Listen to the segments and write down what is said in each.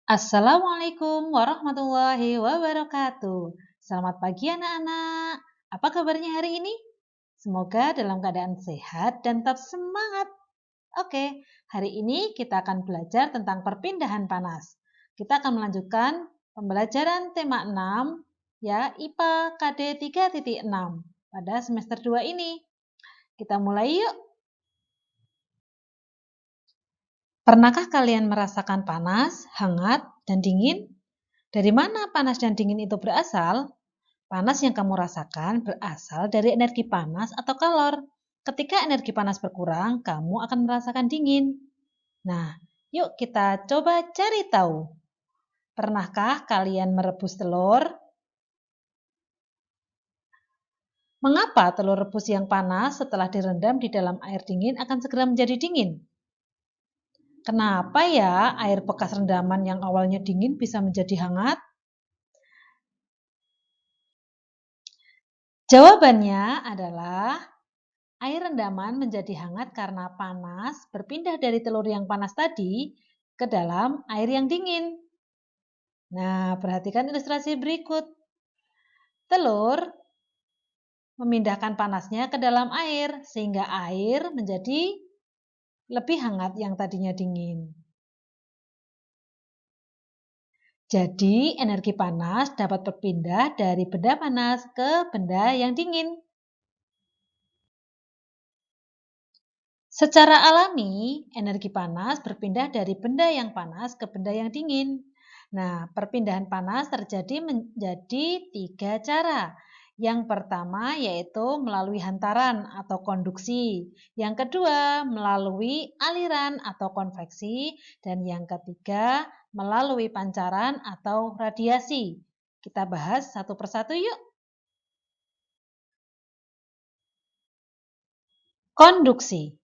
Assalamualaikum warahmatullahi wabarakatuh. Selamat pagi anak-anak. Apa kabarnya hari ini? Semoga dalam keadaan sehat dan tetap semangat. Oke, hari ini kita akan belajar tentang perpindahan panas. Kita akan melanjutkan pembelajaran tema 6 ya IPA KD 3.6 pada semester 2 ini. Kita mulai yuk. Pernahkah kalian merasakan panas, hangat, dan dingin? Dari mana panas dan dingin itu berasal? Panas yang kamu rasakan berasal dari energi panas atau kalor. Ketika energi panas berkurang, kamu akan merasakan dingin. Nah, yuk kita coba cari tahu. Pernahkah kalian merebus telur? Mengapa telur rebus yang panas setelah direndam di dalam air dingin akan segera menjadi dingin? Kenapa ya air bekas rendaman yang awalnya dingin bisa menjadi hangat? Jawabannya adalah air rendaman menjadi hangat karena panas berpindah dari telur yang panas tadi ke dalam air yang dingin. Nah, perhatikan ilustrasi berikut. Telur memindahkan panasnya ke dalam air sehingga air menjadi lebih hangat yang tadinya dingin. Jadi, energi panas dapat berpindah dari benda panas ke benda yang dingin. Secara alami, energi panas berpindah dari benda yang panas ke benda yang dingin. Nah, perpindahan panas terjadi menjadi 3 cara. Yang pertama yaitu melalui hantaran atau konduksi. Yang kedua melalui aliran atau konveksi. Dan yang ketiga melalui pancaran atau radiasi. Kita bahas satu persatu yuk. Konduksi.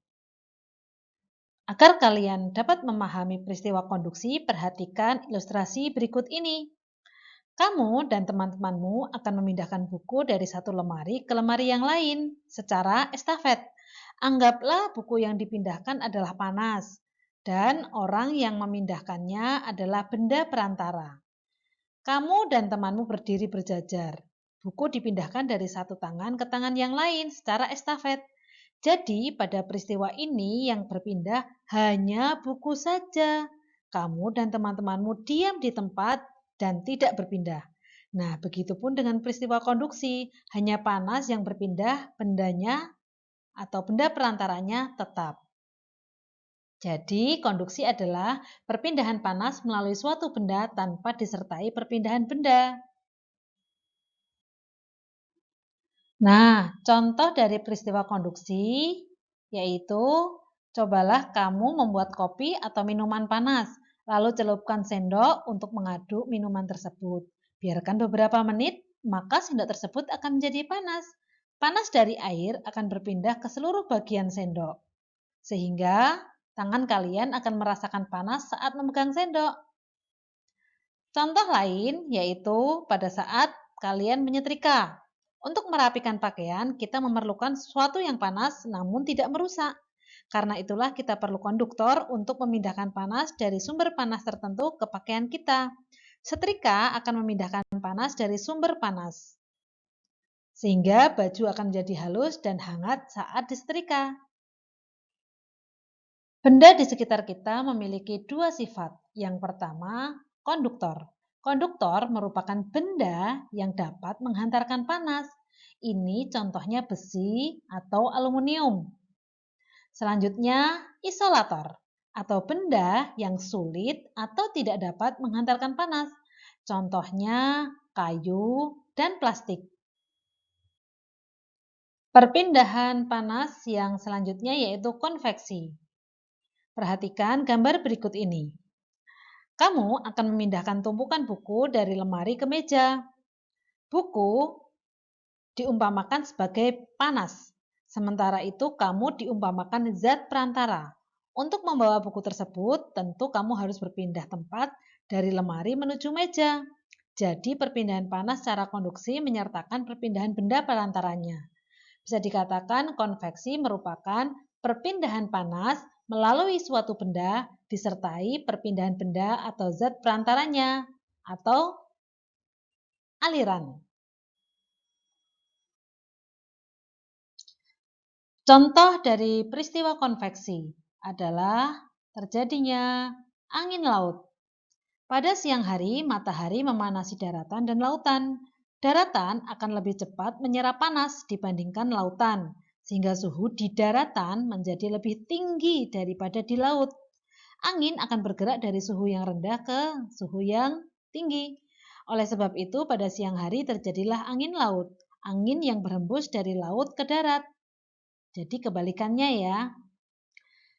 Agar kalian dapat memahami peristiwa konduksi, perhatikan ilustrasi berikut ini. Kamu dan teman-temanmu akan memindahkan buku dari satu lemari ke lemari yang lain secara estafet. Anggaplah buku yang dipindahkan adalah panas dan orang yang memindahkannya adalah benda perantara. Kamu dan temanmu berdiri berjajar. Buku dipindahkan dari satu tangan ke tangan yang lain secara estafet. Jadi, pada peristiwa ini yang berpindah hanya buku saja. Kamu dan teman-temanmu diam di tempat dan tidak berpindah. Nah, begitupun dengan peristiwa konduksi, hanya panas yang berpindah, bendanya atau benda perantaranya tetap. Jadi, konduksi adalah perpindahan panas melalui suatu benda tanpa disertai perpindahan benda. Nah, contoh dari peristiwa konduksi yaitu cobalah kamu membuat kopi atau minuman panas, lalu celupkan sendok untuk mengaduk minuman tersebut. Biarkan beberapa menit, maka sendok tersebut akan menjadi panas. Panas dari air akan berpindah ke seluruh bagian sendok, sehingga tangan kalian akan merasakan panas saat memegang sendok. Contoh lain yaitu pada saat kalian menyetrika. Untuk merapikan pakaian, kita memerlukan sesuatu yang panas namun tidak merusak. Karena itulah kita perlu konduktor untuk memindahkan panas dari sumber panas tertentu ke pakaian kita. Setrika akan memindahkan panas dari sumber panas, sehingga baju akan menjadi halus dan hangat saat disetrika. Benda di sekitar kita memiliki dua sifat. Yang pertama, konduktor. Konduktor merupakan benda yang dapat menghantarkan panas. Ini contohnya besi atau aluminium. Selanjutnya, isolator atau benda yang sulit atau tidak dapat menghantarkan panas. Contohnya kayu dan plastik. Perpindahan panas yang selanjutnya yaitu konveksi. Perhatikan gambar berikut ini. Kamu akan memindahkan tumpukan buku dari lemari ke meja. Buku diumpamakan sebagai panas. Sementara itu kamu diumpamakan zat perantara. Untuk membawa buku tersebut, tentu kamu harus berpindah tempat dari lemari menuju meja. Jadi perpindahan panas secara konduksi menyertakan perpindahan benda perantaranya. Bisa dikatakan konveksi merupakan perpindahan panas melalui suatu benda disertai perpindahan benda atau zat perantaranya atau aliran. Contoh dari peristiwa konveksi adalah terjadinya angin laut. Pada siang hari, matahari memanasi daratan dan lautan. Daratan akan lebih cepat menyerap panas dibandingkan lautan, sehingga suhu di daratan menjadi lebih tinggi daripada di laut. Angin akan bergerak dari suhu yang rendah ke suhu yang tinggi. Oleh sebab itu, pada siang hari terjadilah angin laut, angin yang berhembus dari laut ke darat. Jadi kebalikannya ya.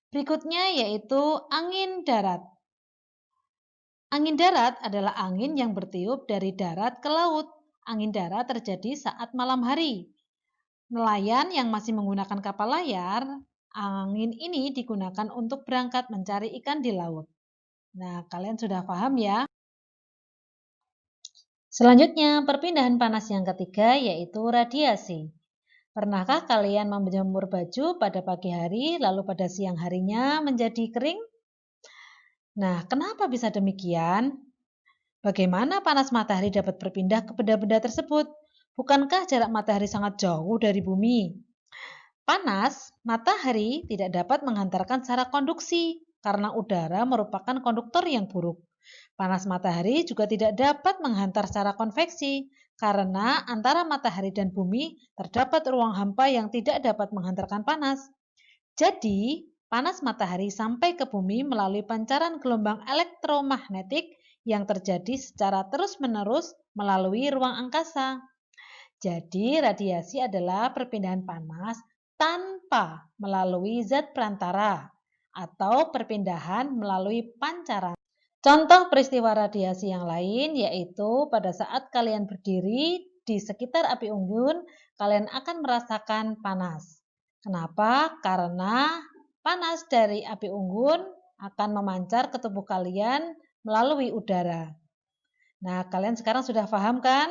Berikutnya yaitu angin darat. Angin darat adalah angin yang bertiup dari darat ke laut. Angin darat terjadi saat malam hari. Nelayan yang masih menggunakan kapal layar, angin ini digunakan untuk berangkat mencari ikan di laut. Nah, kalian sudah paham ya? Selanjutnya, perpindahan panas yang ketiga yaitu radiasi. Pernahkah kalian menjemur baju pada pagi hari lalu pada siang harinya menjadi kering? Nah, kenapa bisa demikian? Bagaimana panas matahari dapat berpindah ke benda-benda tersebut? Bukankah jarak matahari sangat jauh dari bumi? Panas matahari tidak dapat menghantarkan secara konduksi karena udara merupakan konduktor yang buruk. Panas matahari juga tidak dapat menghantar secara konveksi karena antara matahari dan bumi terdapat ruang hampa yang tidak dapat menghantarkan panas. Jadi, panas matahari sampai ke bumi melalui pancaran gelombang elektromagnetik yang terjadi secara terus-menerus melalui ruang angkasa. Jadi, radiasi adalah perpindahan panas tanpa melalui zat perantara atau perpindahan melalui pancaran. Contoh peristiwa radiasi yang lain yaitu pada saat kalian berdiri di sekitar api unggun, kalian akan merasakan panas. Kenapa? Karena panas dari api unggun akan memancar ke tubuh kalian melalui udara. Nah, kalian sekarang sudah paham kan?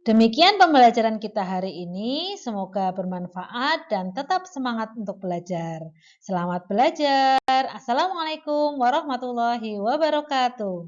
Demikian pembelajaran kita hari ini. Semoga bermanfaat dan tetap semangat untuk belajar. Selamat belajar. Assalamualaikum warahmatullahi wabarakatuh.